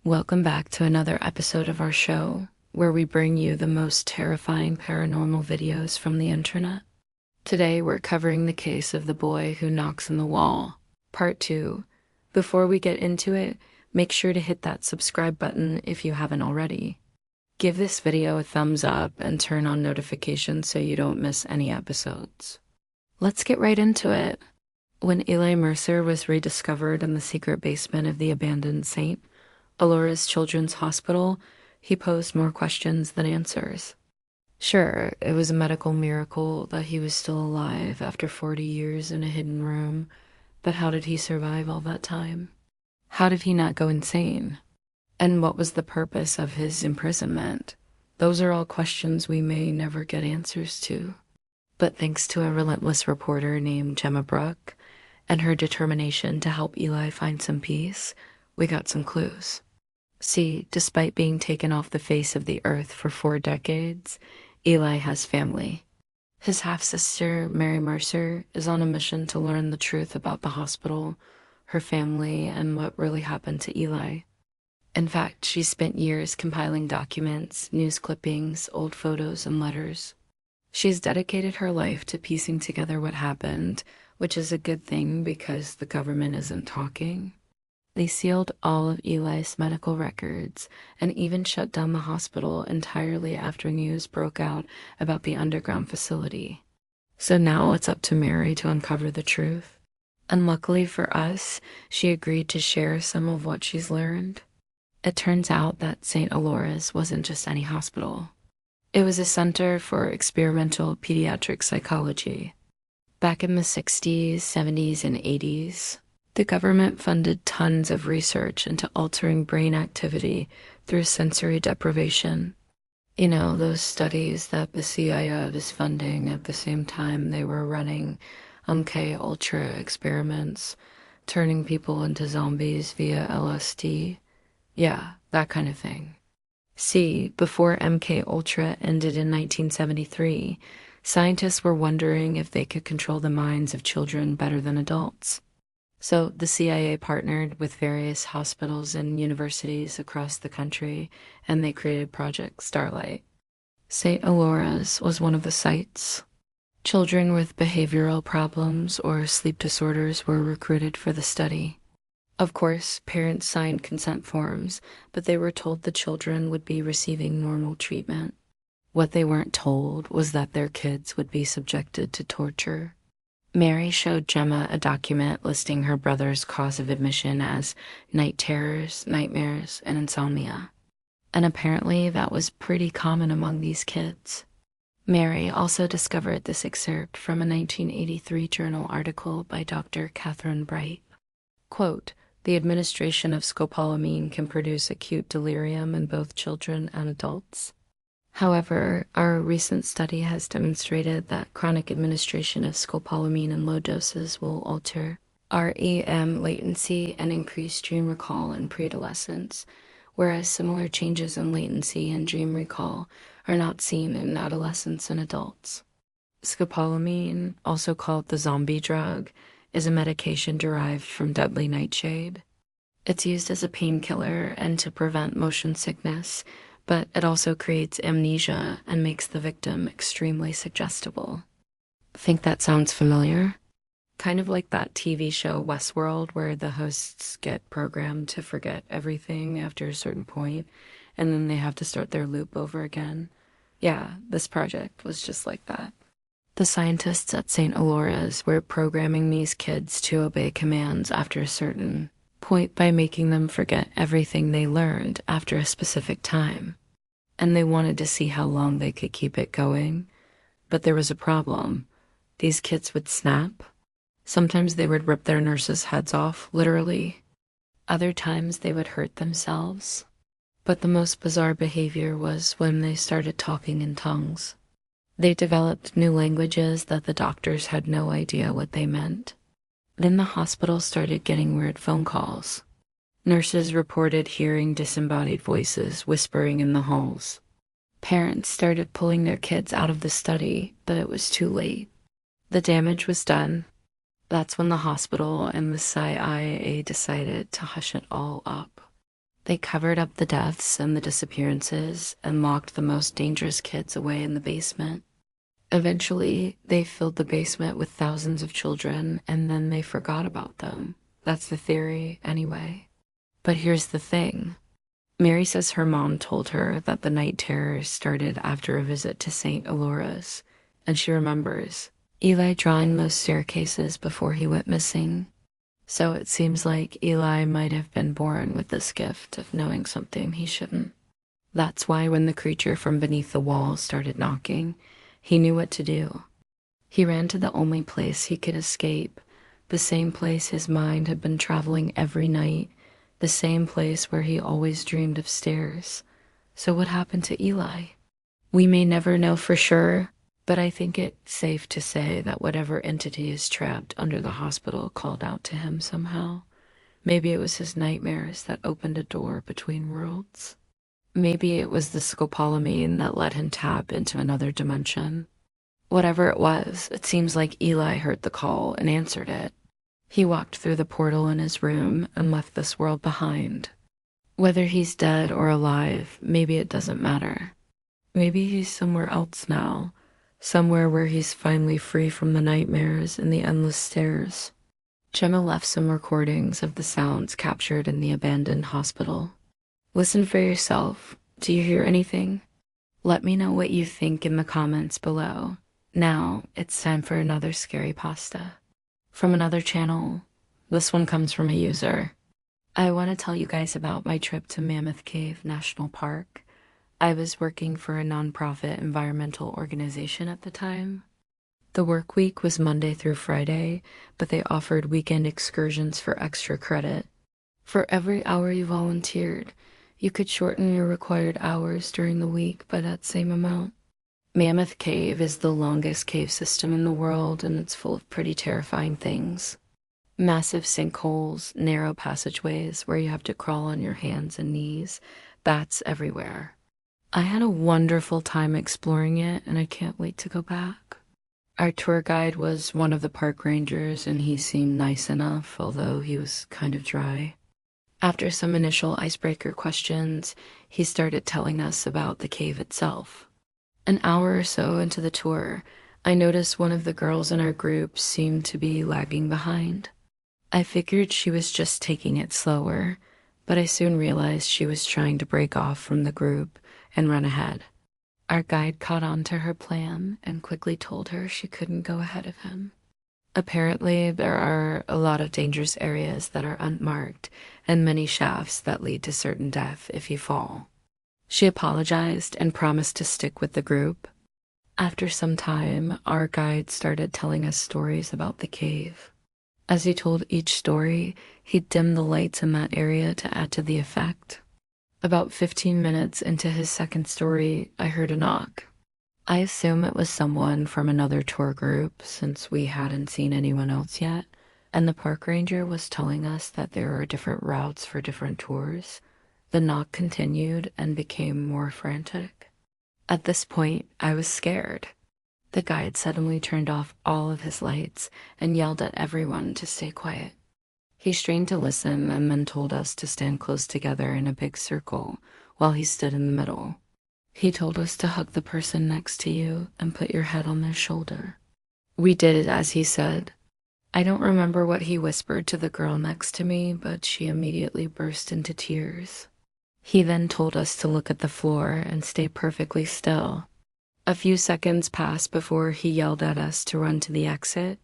Welcome back to another episode of our show, where we bring you the most terrifying paranormal videos from the internet. Today, we're covering the case of the boy who knocks on the wall, part 2. Before we get into it, make sure to hit that subscribe button if you haven't already. Give this video a thumbs up and turn on notifications so you don't miss any episodes. Let's get right into it. When Eli Mercer was rediscovered in the secret basement of the abandoned St. Elora's Children's Hospital, he posed more questions than answers. Sure, it was a medical miracle that he was still alive after 40 years in a hidden room, but how did he survive all that time? How did he not go insane? And what was the purpose of his imprisonment? Those are all questions we may never get answers to. But thanks to a relentless reporter named Gemma Brooke and her determination to help Eli find some peace, we got some clues. See, despite being taken off the face of the earth for 4 decades, Eli has family. His half-sister, Mary Mercer, is on a mission to learn the truth about the hospital, her family, and what really happened to Eli. In fact, she spent years compiling documents, news clippings, old photos, and letters. She's dedicated her life to piecing together what happened, which is a good thing because the government isn't talking. They sealed all of Eli's medical records and even shut down the hospital entirely after news broke out about the underground facility. So now it's up to Mary to uncover the truth. And luckily for us, she agreed to share some of what she's learned. It turns out that St. Elora's wasn't just any hospital. It was a center for experimental pediatric psychology. Back in the 60s, 70s, and 80s, the government funded tons of research into altering brain activity through sensory deprivation. You know, those studies that the CIA was funding at the same time they were running MK Ultra experiments, turning people into zombies via LSD. Yeah, that kind of thing. See, before MK Ultra ended in 1973, scientists were wondering if they could control the minds of children better than adults. So the CIA partnered with various hospitals and universities across the country, and they created Project Starlight. St. Elora's was one of the sites. Children with behavioral problems or sleep disorders were recruited for the study. Of course, parents signed consent forms, but they were told the children would be receiving normal treatment. What they weren't told was that their kids would be subjected to torture. Mary showed Gemma a document listing her brother's cause of admission as night terrors, nightmares, and insomnia. And apparently that was pretty common among these kids. Mary also discovered this excerpt from a 1983 journal article by Dr. Catherine Bright. Quote, "The administration of scopolamine can produce acute delirium in both children and adults. However, our recent study has demonstrated that chronic administration of scopolamine in low doses will alter REM latency and increase dream recall in preadolescents, whereas similar changes in latency and dream recall are not seen in adolescents and adults." Scopolamine, also called the zombie drug, is a medication derived from deadly nightshade. It's used as a painkiller and to prevent motion sickness, but it also creates amnesia and makes the victim extremely suggestible. Think that sounds familiar? Kind of like that TV show Westworld, where the hosts get programmed to forget everything after a certain point, and then they have to start their loop over again. Yeah, this project was just like that. The scientists at St. Elora's were programming these kids to obey commands after a certain point by making them forget everything they learned after a specific time. And they wanted to see how long they could keep it going. But there was a problem. These kids would snap. Sometimes they would rip their nurses' heads off, literally. Other times they would hurt themselves. But the most bizarre behavior was when they started talking in tongues. They developed new languages that the doctors had no idea what they meant. Then the hospital started getting weird phone calls. Nurses reported hearing disembodied voices whispering in the halls. Parents started pulling their kids out of the study, but it was too late. The damage was done. That's when the hospital and the CIA decided to hush it all up. They covered up the deaths and the disappearances and locked the most dangerous kids away in the basement. Eventually, they filled the basement with thousands of children and then they forgot about them. That's the theory, anyway. But here's the thing. Mary says her mom told her that the night terrors started after a visit to St. Elora's, and she remembers Eli drawing those staircases before he went missing. So it seems like Eli might have been born with this gift of knowing something he shouldn't. That's why when the creature from beneath the wall started knocking, he knew what to do. He ran to the only place he could escape, the same place his mind had been traveling every night, the same place where he always dreamed of stairs. So what happened to Eli? We may never know for sure, but I think it's safe to say that whatever entity is trapped under the hospital called out to him somehow. Maybe it was his nightmares that opened a door between worlds. Maybe it was the scopolamine that let him tap into another dimension. Whatever it was, it seems like Eli heard the call and answered it. He walked through the portal in his room and left this world behind. Whether he's dead or alive, maybe it doesn't matter. Maybe he's somewhere else now, somewhere where he's finally free from the nightmares and the endless stairs. Gemma left some recordings of the sounds captured in the abandoned hospital. Listen for yourself. Do you hear anything? Let me know what you think in the comments below. Now, it's time for another scary pasta. From another channel. This one comes from a user. I want to tell you guys about my trip to Mammoth Cave National Park. I was working for a nonprofit environmental organization at the time. The work week was Monday through Friday, but they offered weekend excursions for extra credit. For every hour you volunteered, you could shorten your required hours during the week by that same amount. Mammoth Cave is the longest cave system in the world, and it's full of pretty terrifying things. Massive sinkholes, narrow passageways where you have to crawl on your hands and knees, bats everywhere. I had a wonderful time exploring it, and I can't wait to go back. Our tour guide was one of the park rangers, and he seemed nice enough, although he was kind of dry. After some initial icebreaker questions, he started telling us about the cave itself. An hour or so into the tour, I noticed one of the girls in our group seemed to be lagging behind. I figured she was just taking it slower, but I soon realized she was trying to break off from the group and run ahead. Our guide caught on to her plan and quickly told her she couldn't go ahead of him. Apparently, there are a lot of dangerous areas that are unmarked and many shafts that lead to certain death if you fall. She apologized and promised to stick with the group. After some time, our guide started telling us stories about the cave. As he told each story, he dimmed the lights in that area to add to the effect. About 15 minutes into his second story, I heard a knock. I assume it was someone from another tour group since we hadn't seen anyone else yet, and the park ranger was telling us that there are different routes for different tours. The knock continued and became more frantic. At this point, I was scared. The guide suddenly turned off all of his lights and yelled at everyone to stay quiet. He strained to listen and then told us to stand close together in a big circle while he stood in the middle. He told us to hug the person next to you and put your head on their shoulder. We did it as he said. I don't remember what he whispered to the girl next to me, but she immediately burst into tears. He then told us to look at the floor and stay perfectly still. A few seconds passed before he yelled at us to run to the exit,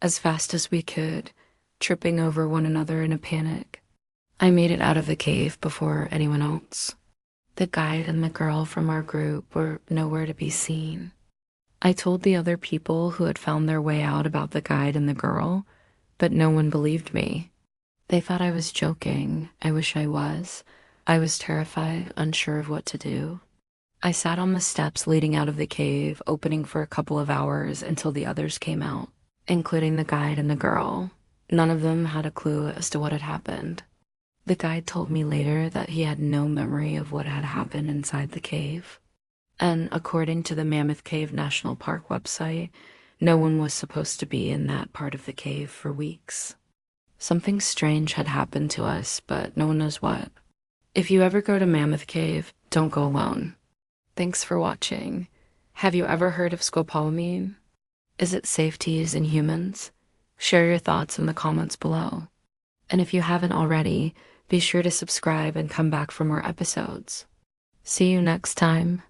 as fast as we could, tripping over one another in a panic. I made it out of the cave before anyone else. The guide and the girl from our group were nowhere to be seen. I told the other people who had found their way out about the guide and the girl, but no one believed me. They thought I was joking. I wish I was. I was terrified, unsure of what to do. I sat on the steps leading out of the cave, opening for a couple of hours until the others came out, including the guide and the girl. None of them had a clue as to what had happened. The guide told me later that he had no memory of what had happened inside the cave. And according to the Mammoth Cave National Park website, no one was supposed to be in that part of the cave for weeks. Something strange had happened to us, but no one knows what. If you ever go to Mammoth Cave, don't go alone. Thanks for watching. Have you ever heard of scopolamine? Is it safe to use in humans? Share your thoughts in the comments below. And if you haven't already, be sure to subscribe and come back for more episodes. See you next time.